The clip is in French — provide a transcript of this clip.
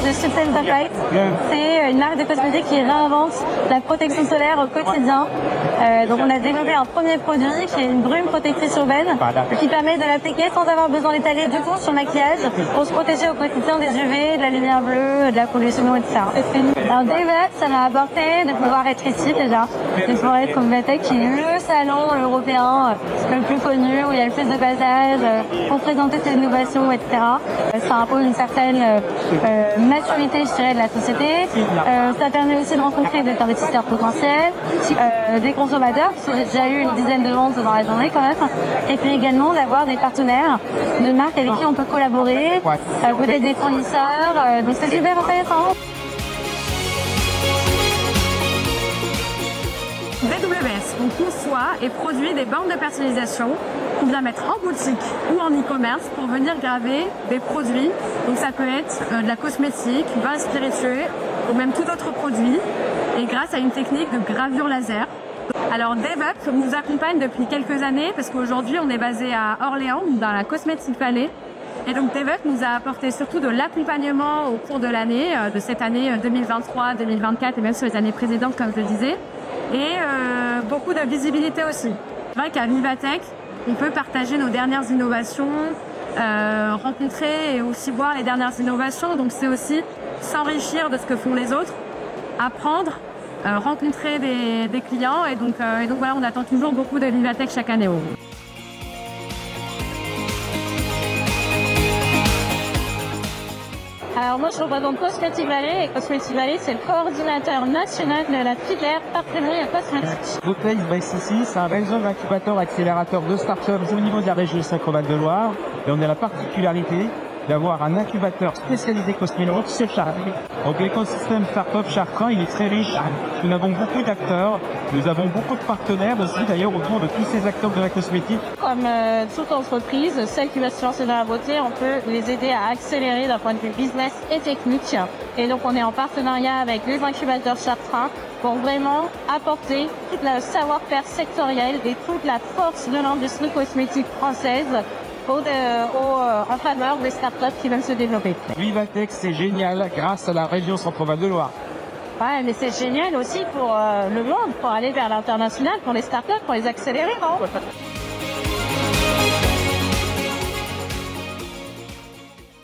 de Substance of Light. C'est une marque de cosmétiques qui réinvente la protection solaire au quotidien. Donc on a développé un premier produit qui est une brume protectrice urbaine qui permet de l'appliquer sans avoir besoin d'étaler du tout sur le maquillage pour se protéger au quotidien des UV, de la lumière bleue, de la pollution, etc. Alors David, ça m'a apporté de pouvoir être ici déjà, de pouvoir être comme Vivatech qui est le salon européen le plus connu où il y a le plus de passages pour présenter ses innovations, etc. Ça impose une certaine maturité, je dirais, de la société. Ça permet aussi de rencontrer des investisseurs potentiels, des consommateurs, parce que j'ai déjà eu une dizaine de ventes dans la journée quand même, et puis également d'avoir des partenaires de marques avec qui on peut collaborer, peut-être des fournisseurs, donc c'est super intéressant. VWS, on conçoit et produit des bornes de personnalisation qu'on vient mettre en boutique ou en e-commerce pour venir graver des produits. Donc ça peut être de la cosmétique, vin spiritueux ou même tout autre produit. Et grâce à une technique de gravure laser. Alors DevUp nous accompagne depuis quelques années parce qu'aujourd'hui on est basé à Orléans, dans la Cosmetic Valley. Et donc DevUp nous a apporté surtout de l'accompagnement au cours de l'année, de cette année 2023, 2024 et même sur les années précédentes comme je le disais. Et beaucoup de visibilité aussi. C'est vrai qu'à Vivatech, on peut partager nos dernières innovations, rencontrer et aussi voir les dernières innovations. Donc c'est aussi s'enrichir de ce que font les autres, apprendre, rencontrer des clients. Et donc voilà, on attend toujours beaucoup de Vivatech chaque année. Alors moi je représente Cosmetic Valley et Cosmetic Valley c'est le coordinateur national de la filière parfumerie cosmétique. Vivatech by CC, c'est un réseau d'incubateurs accélérateurs de startups au niveau de la région Saint-Croix-Val-de-Loire et on a la particularité d'avoir un incubateur spécialisé cosmétique sur Chartres. Donc l'écosystème startup chartrain, il est très riche. Nous avons beaucoup d'acteurs, nous avons beaucoup de partenaires aussi d'ailleurs autour de tous ces acteurs de la cosmétique. Comme toute entreprise, celle qui va se lancer dans la beauté, on peut les aider à accélérer d'un point de vue business et technique. Et donc on est en partenariat avec les incubateurs chartrains pour vraiment apporter tout le savoir-faire sectoriel et toute la force de l'industrie cosmétique française en faveur des startups qui veulent se développer. Vivatech, c'est génial grâce à la région Centre-Val-de-Loire. Ouais, mais c'est génial aussi pour le monde, pour aller vers l'international, pour les startups, pour les accélérer, non ?